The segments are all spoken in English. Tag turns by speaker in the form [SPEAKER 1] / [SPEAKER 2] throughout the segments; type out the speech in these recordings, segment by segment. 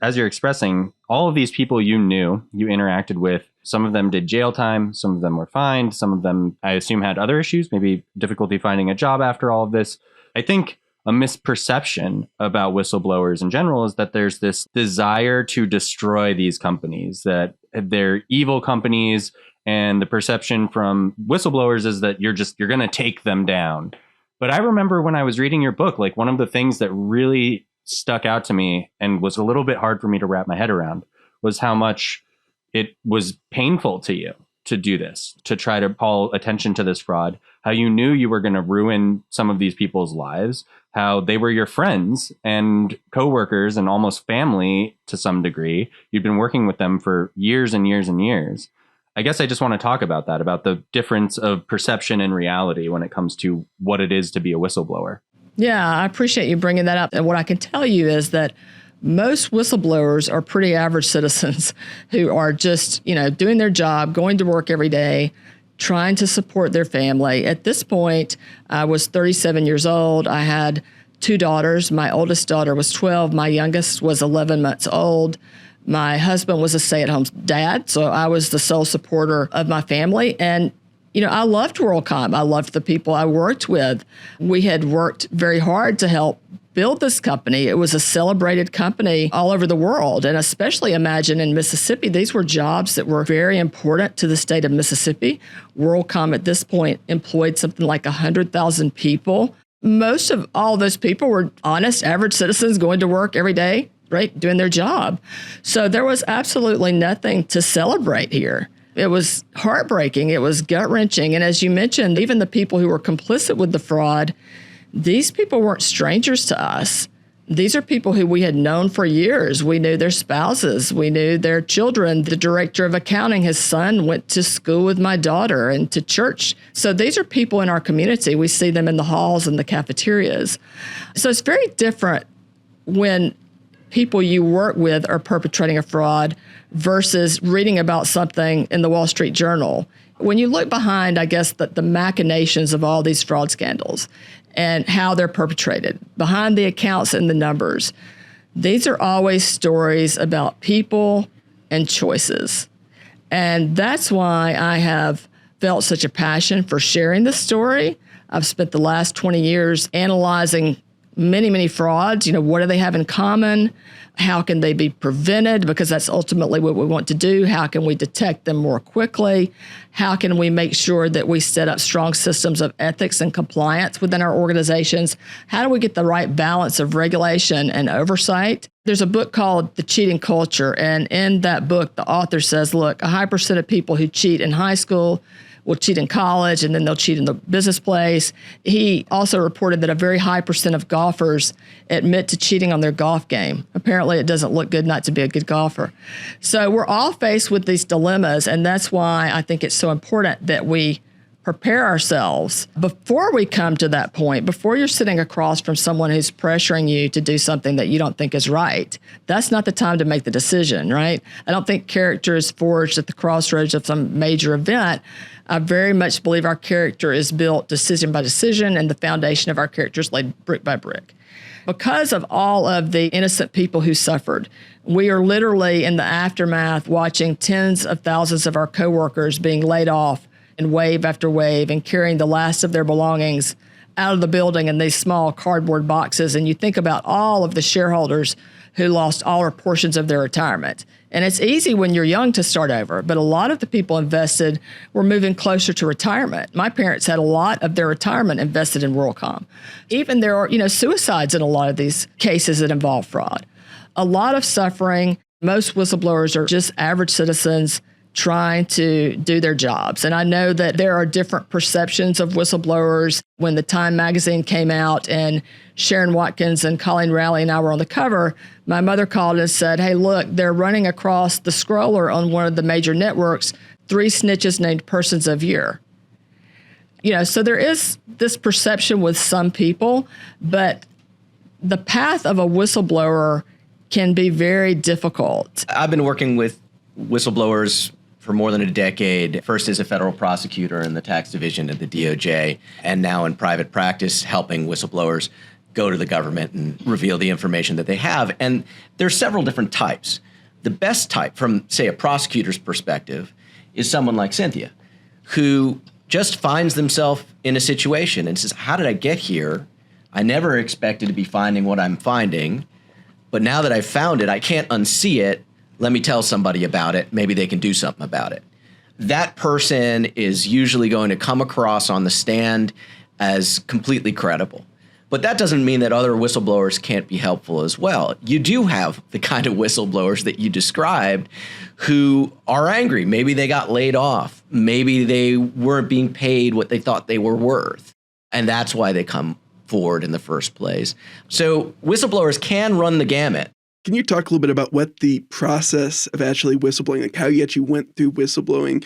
[SPEAKER 1] as you're expressing, all of these people you knew, you interacted with, some of them did jail time, some of them were fined, some of them, I assume, had other issues, maybe difficulty finding a job after all of this. I think a misperception about whistleblowers in general is that there's this desire to destroy these companies, that they're evil companies. And the perception from whistleblowers is that you're going to take them down. But I remember when I was reading your book, like one of the things that really stuck out to me and was a little bit hard for me to wrap my head around was how much it was painful to you to do this, to try to call attention to this fraud, how you knew you were going to ruin some of these people's lives, how they were your friends and coworkers and almost family to some degree. You'd been working with them for years and years and years. I guess I just want to talk about that, about the difference of perception and reality when it comes to what it is to be a whistleblower.
[SPEAKER 2] Yeah, I appreciate you bringing that up. And what I can tell you is that most whistleblowers are pretty average citizens who are just, doing their job, going to work every day, trying to support their family. At this point, I was 37 years old. I had 2 daughters. My oldest daughter was 12. My youngest was 11 months old. My husband was a stay-at-home dad, so I was the sole supporter of my family. And, I loved WorldCom. I loved the people I worked with. We had worked very hard to help build this company. It was a celebrated company all over the world, and especially imagine in Mississippi. These were jobs that were very important to the state of Mississippi. WorldCom at this point employed something like 100,000 people. Most of all those people were honest, average citizens going to work every day, right, doing their job. So there was absolutely nothing to celebrate here. It was heartbreaking. It was gut-wrenching. And as you mentioned, even the people who were complicit with the fraud, these people weren't strangers to us. These are people who we had known for years. We knew their spouses. We knew their children. The director of accounting, his son, went to school with my daughter and to church. So these are people in our community. We see them in the halls and the cafeterias. So it's very different when people you work with are perpetrating a fraud versus reading about something in the Wall Street Journal. When you look behind, I guess, the machinations of all these fraud scandals and how they're perpetrated, behind the accounts and the numbers, these are always stories about people and choices. And that's why I have felt such a passion for sharing this story. I've spent the last 20 years analyzing many, many frauds. What do they have in common? How can they be prevented? Because that's ultimately what we want to do. How can we detect them more quickly? How can we make sure that we set up strong systems of ethics and compliance within our organizations? How do we get the right balance of regulation and oversight? There's a book called The Cheating Culture. And in that book, the author says, look, a high percent of people who cheat in high school will cheat in college, and then they'll cheat in the business place. He also reported that a very high percent of golfers admit to cheating on their golf game. Apparently, it doesn't look good not to be a good golfer. So we're all faced with these dilemmas, and that's why I think it's so important that we prepare ourselves before we come to that point, before you're sitting across from someone who's pressuring you to do something that you don't think is right. That's not the time to make the decision, right? I don't think character is forged at the crossroads of some major event. I very much believe our character is built decision by decision, and the foundation of our character is laid brick by brick. Because of all of the innocent people who suffered, we are literally in the aftermath watching tens of thousands of our coworkers being laid off in wave after wave and carrying the last of their belongings out of the building in these small cardboard boxes. And you think about all of the shareholders who lost all or portions of their retirement. And it's easy when you're young to start over, but a lot of the people invested were moving closer to retirement. My parents had a lot of their retirement invested in WorldCom. Even there are, suicides in a lot of these cases that involve fraud. A lot of suffering. Most whistleblowers are just average citizens trying to do their jobs. And I know that there are different perceptions of whistleblowers. When the Time magazine came out and Sharon Watkins and Colleen Rowley and I were on the cover, my mother called and said, hey, look, they're running across the scroller on one of the major networks, 3 snitches named persons of year. So there is this perception with some people, but the path of a whistleblower can be very difficult.
[SPEAKER 3] I've been working with whistleblowers for more than a decade, first as a federal prosecutor in the tax division of the DOJ, and now in private practice helping whistleblowers. go to the government and reveal the information that they have. And there's several different types. The best type, from, say, a prosecutor's perspective, is someone like Cynthia, who just finds themselves in a situation and says, how did I get here? I never expected to be finding what I'm finding, but now that I've found it, I can't unsee it. Let me tell somebody about it. Maybe they can do something about it. That person is usually going to come across on the stand as completely credible. But that doesn't mean that other whistleblowers can't be helpful as well. You do have the kind of whistleblowers that you described who are angry. Maybe they got laid off. Maybe they weren't being paid what they thought they were worth. And that's why they come forward in the first place. So whistleblowers can run the gamut.
[SPEAKER 4] Can you talk a little bit about what the process of actually whistleblowing, like how you actually went through whistleblowing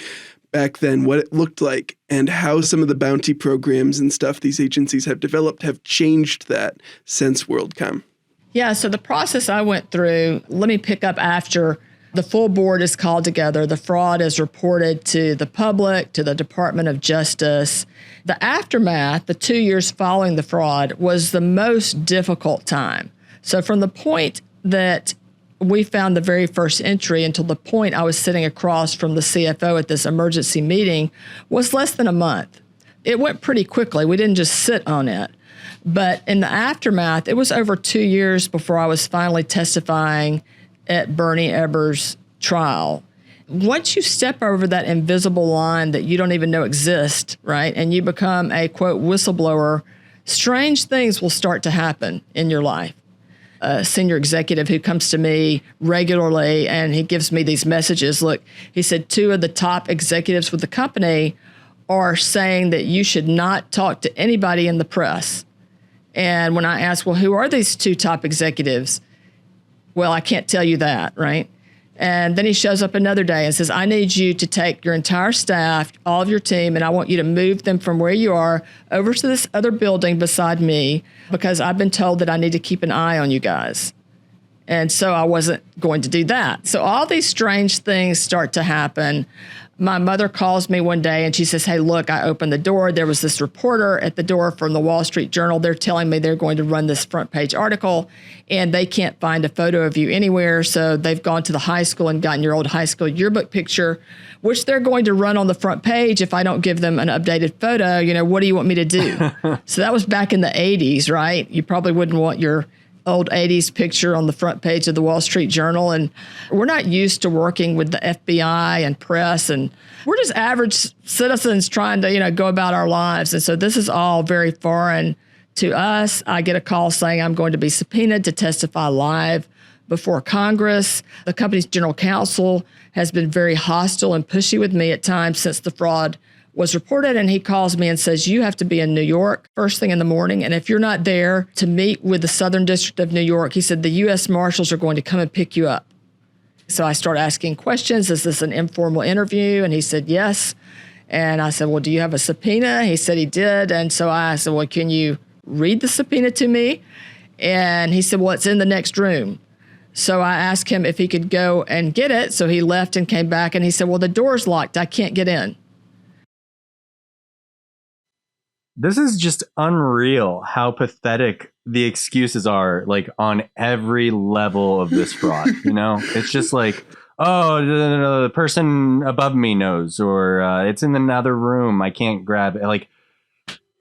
[SPEAKER 4] back then, what it looked like, and how some of the bounty programs and stuff these agencies have developed have changed that since WorldCom?
[SPEAKER 2] Yeah, so the process I went through, let me pick up after the full board is called together, the fraud is reported to the public, to the Department of Justice. The aftermath, the 2 years following the fraud, was the most difficult time. So from the point that we found the very first entry until the point I was sitting across from the CFO at this emergency meeting was less than a month. It went pretty quickly. We didn't just sit on it. But in the aftermath, it was over 2 years before I was finally testifying at Bernie Ebbers' trial. Once you step over that invisible line that you don't even know exists, right, and you become a, quote, whistleblower, strange things will start to happen in your life. A senior executive who comes to me regularly and he gives me these messages. Look, he said 2 of the top executives with the company are saying that you should not talk to anybody in the press. And when I asked, well, who are these 2 top executives? Well, I can't tell you that, right? And then he shows up another day and says, I need you to take your entire staff, all of your team, and I want you to move them from where you are over to this other building beside me because I've been told that I need to keep an eye on you guys. And so I wasn't going to do that. So all these strange things start to happen. My mother calls me one day and she says, hey, look, I opened the door. There was this reporter at the door from the Wall Street Journal. They're telling me they're going to run this front page article and they can't find a photo of you anywhere. So they've gone to the high school and gotten your old high school yearbook picture, which they're going to run on the front page if I don't give them an updated photo. You know, what do you want me to do? So that was back in the 80s, right? You probably wouldn't want your old 80s picture on the front page of the Wall Street Journal. And we're not used to working with the FBI and press. And we're just average citizens trying to, go about our lives. And so this is all very foreign to us. I get a call saying I'm going to be subpoenaed to testify live before Congress. The company's general counsel has been very hostile and pushy with me at times since the fraud was reported, and he calls me and says, you have to be in New York first thing in the morning, and if you're not there to meet with the Southern District of New York, he said, the U.S. Marshals are going to come and pick you up. So I start asking questions. Is this an informal interview? And he said, yes. And I said, well, do you have a subpoena? He said he did. And so I said, well, can you read the subpoena to me? And he said, well, it's in the next room. So I asked him if he could go and get it. So he left and came back, and he said, well, the door's locked. I can't get in.
[SPEAKER 1] This is just unreal how pathetic the excuses are, like on every level of this fraud. It's just like, oh, the person above me knows, or it's in another room. I can't grab it. Like,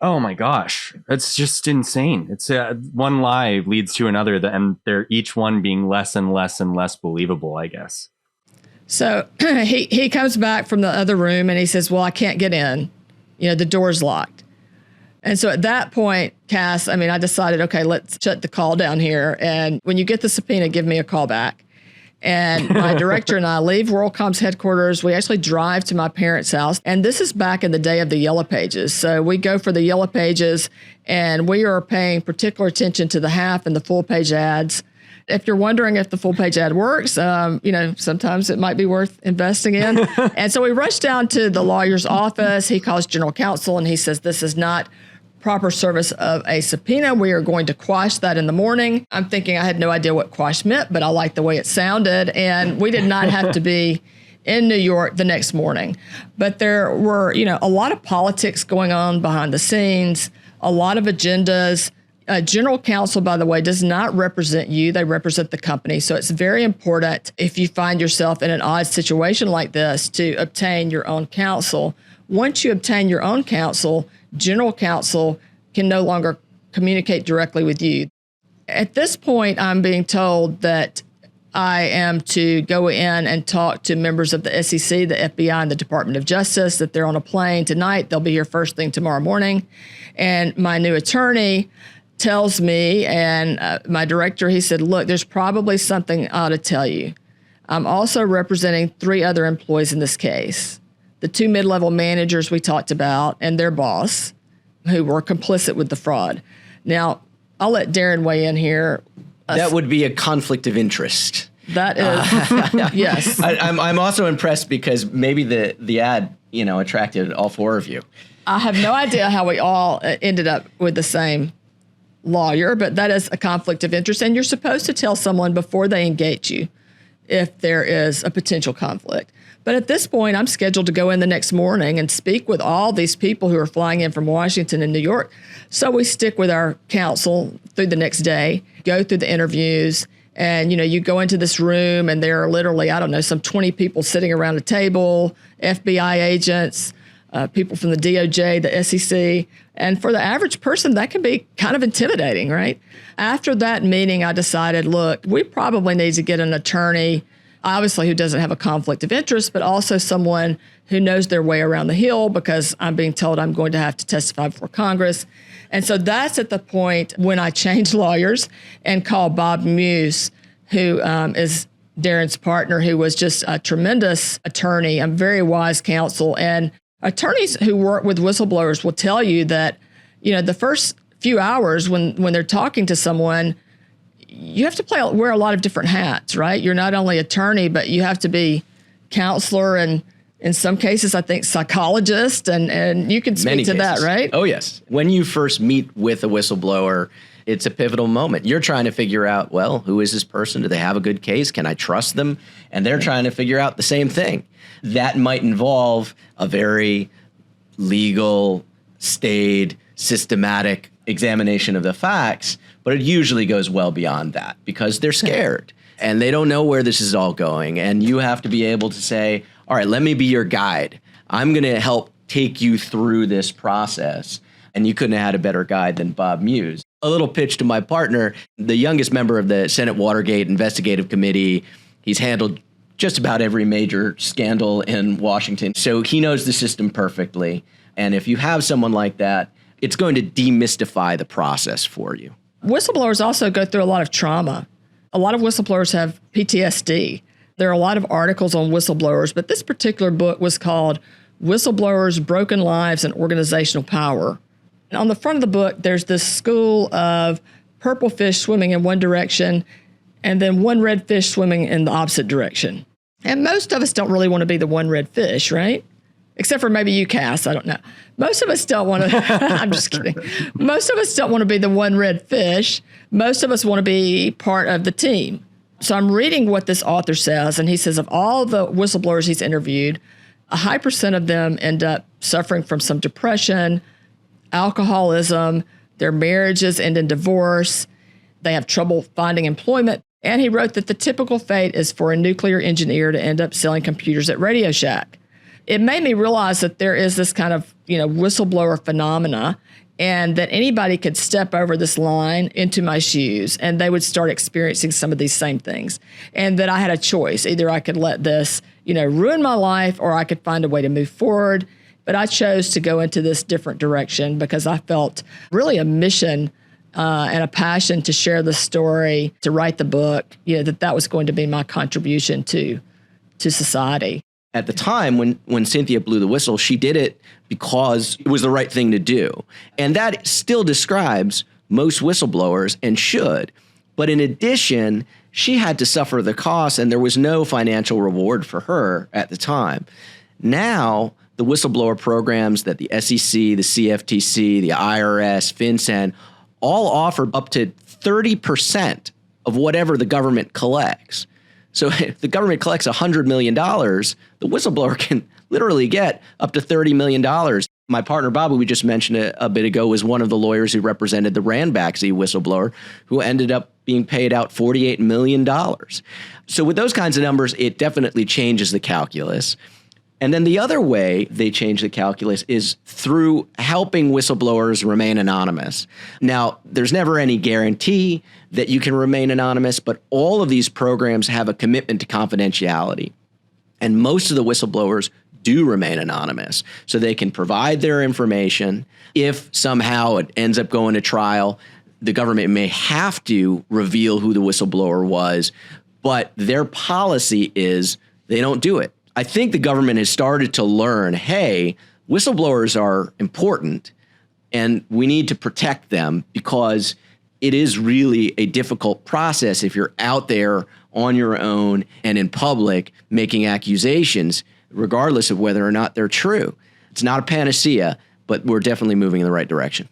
[SPEAKER 1] oh my gosh, it's just insane. It's one lie leads to another, and they're each one being less and less and less believable, I guess.
[SPEAKER 2] So he comes back from the other room and he says, well, I can't get in. The door's locked. And so at that point, Cass, I decided, okay, let's shut the call down here. And when you get the subpoena, give me a call back. And my director and I leave WorldCom's headquarters. We actually drive to my parents' house. And this is back in the day of the Yellow Pages. So we go for the Yellow Pages, and we are paying particular attention to the half and the full page ads. If you're wondering if the full page ad works, sometimes it might be worth investing in. And so we rush down to the lawyer's office. He calls general counsel and he says, this is not proper service of a subpoena. We are going to quash that in the morning. I'm thinking I had no idea what quash meant, but I liked the way it sounded. And we did not have to be in New York the next morning. But there were, a lot of politics going on behind the scenes, a lot of agendas. General counsel, by the way, does not represent you. They represent the company. So it's very important if you find yourself in an odd situation like this to obtain your own counsel. Once you obtain your own counsel, general counsel can no longer communicate directly with you. At this point, I'm being told that I am to go in and talk to members of the SEC, the FBI, and the Department of Justice, that they're on a plane tonight. They'll be here first thing tomorrow morning. And my new attorney tells me, and my director, he said, look, there's probably something I ought to tell you. I'm also representing 3 other employees in this case. The 2 mid-level managers we talked about and their boss, who were complicit with the fraud. Now, I'll let Darren weigh in here.
[SPEAKER 3] That would be a conflict of interest.
[SPEAKER 2] That is, yes.
[SPEAKER 3] I'm also impressed because maybe the ad, attracted all 4 of you.
[SPEAKER 2] I have no idea how we all ended up with the same lawyer, but that is a conflict of interest. And you're supposed to tell someone before they engage you if there is a potential conflict. But at this point, I'm scheduled to go in the next morning and speak with all these people who are flying in from Washington and New York. So we stick with our counsel through the next day, go through the interviews, and, you go into this room and there are literally, some 20 people sitting around a table, FBI agents, people from the DOJ, the SEC. And for the average person, that can be kind of intimidating, right? After that meeting, I decided, look, we probably need to get an attorney, obviously who doesn't have a conflict of interest, but also someone who knows their way around the hill, because I'm being told I'm going to have to testify before Congress. And so that's at the point when I changed lawyers and called Bob Muse, who is Darren's partner, who was just a tremendous attorney, a very wise counsel. And attorneys who work with whistleblowers will tell you that, the first few hours when they're talking to someone, you have to wear a lot of different hats, right? You're not only attorney, but you have to be counselor and in some cases, I think psychologist, and you can speak to that, right?
[SPEAKER 3] Oh, yes. When you first meet with a whistleblower, it's a pivotal moment. You're trying to figure out, well, who is this person? Do they have a good case? Can I trust them? And they're trying to figure out the same thing. That might involve a very legal, staid, systematic examination of the facts, but it usually goes well beyond that because they're scared and they don't know where this is all going. And you have to be able to say, all right, let me be your guide. I'm going to help take you through this process. And you couldn't have had a better guide than Bob Muse. A little pitch to my partner, the youngest member of the Senate Watergate Investigative Committee. He's handled just about every major scandal in Washington. So he knows the system perfectly. And if you have someone like that, it's going to demystify the process for you.
[SPEAKER 2] Whistleblowers also go through a lot of trauma. A lot of whistleblowers have PTSD. There are a lot of articles on whistleblowers, but this particular book was called Whistleblowers, Broken Lives, and Organizational Power. And on the front of the book, there's this school of purple fish swimming in one direction and then one red fish swimming in the opposite direction. And most of us don't really want to be the one red fish, right? Except for maybe you, Cass. I don't know. Most of us don't want to. I'm just kidding. Most of us don't want to be the one red fish. Most of us want to be part of the team. So I'm reading what this author says, and he says of all the whistleblowers he's interviewed, a high percent of them end up suffering from some depression, alcoholism, their marriages end in divorce, they have trouble finding employment. And he wrote that the typical fate is for a nuclear engineer to end up selling computers at Radio Shack. It made me realize that there is this kind of, whistleblower phenomena, and that anybody could step over this line into my shoes and they would start experiencing some of these same things. And that I had a choice. Either I could let this, ruin my life, or I could find a way to move forward. But I chose to go into this different direction because I felt really a mission and a passion to share the story, to write the book, that was going to be my contribution to society.
[SPEAKER 3] At the time when Cynthia blew the whistle, she did it because it was the right thing to do. And that still describes most whistleblowers and should. But in addition, she had to suffer the cost and there was no financial reward for her at the time. Now, the whistleblower programs that the SEC, the CFTC, the IRS, FinCEN, all offer up to 30% of whatever the government collects. So if the government collects $100 million, the whistleblower can literally get up to $30 million. My partner, Bob, who we just mentioned a bit ago, was one of the lawyers who represented the Ranbaxy whistleblower who ended up being paid out $48 million. So with those kinds of numbers, it definitely changes the calculus. And then the other way they change the calculus is through helping whistleblowers remain anonymous. Now, there's never any guarantee that you can remain anonymous, but all of these programs have a commitment to confidentiality. And most of the whistleblowers do remain anonymous, so they can provide their information. If somehow it ends up going to trial, the government may have to reveal who the whistleblower was, but their policy is they don't do it. I think the government has started to learn, hey, whistleblowers are important and we need to protect them, because it is really a difficult process if you're out there on your own and in public making accusations, regardless of whether or not they're true. It's not a panacea, but we're definitely moving in the right direction.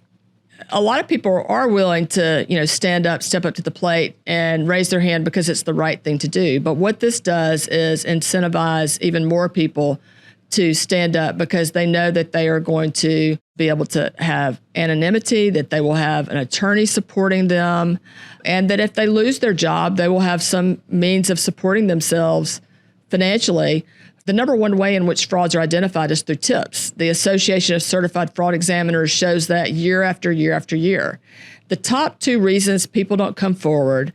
[SPEAKER 2] A lot of people are willing to, stand up, step up to the plate and raise their hand because it's the right thing to do. But what this does is incentivize even more people to stand up, because they know that they are going to be able to have anonymity, that they will have an attorney supporting them, and that if they lose their job, they will have some means of supporting themselves financially. The number one way in which frauds are identified is through tips. The Association of Certified Fraud Examiners shows that year after year after year. The top two reasons people don't come forward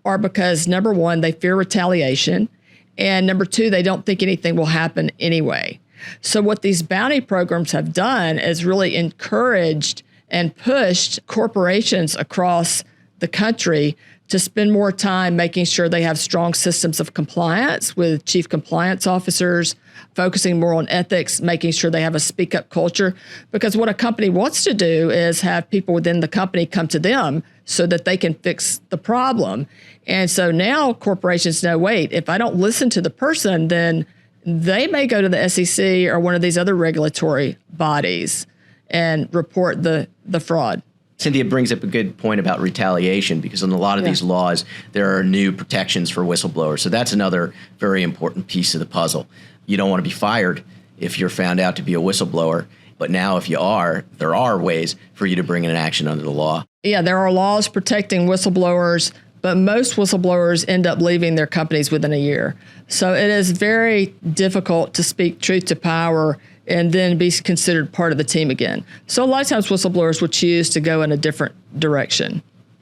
[SPEAKER 2] are because, number one, they fear retaliation, and number two, they don't think anything will happen anyway. So what these bounty programs have done is really encouraged and pushed corporations across the country to spend more time making sure they have strong systems of compliance with chief compliance officers, focusing more on ethics, making sure they have a speak up culture. Because what a company wants to do is have people within the company come to them so that they can fix the problem. And so now corporations know, wait, if I don't listen to the person, then they may go to the SEC or one of these other regulatory bodies and report the fraud.
[SPEAKER 3] Cynthia brings up a good point about retaliation, because in a lot of these laws, there are new protections for whistleblowers. So that's another very important piece of the puzzle. You don't want to be fired if you're found out to be a whistleblower. But now if you are, there are ways for you to bring in an action under the law.
[SPEAKER 2] Yeah, there are laws protecting whistleblowers, but most whistleblowers end up leaving their companies within a year. So it is very difficult to speak truth to power and then be considered part of the team again. So a lot of times whistleblowers would choose to go in a different direction.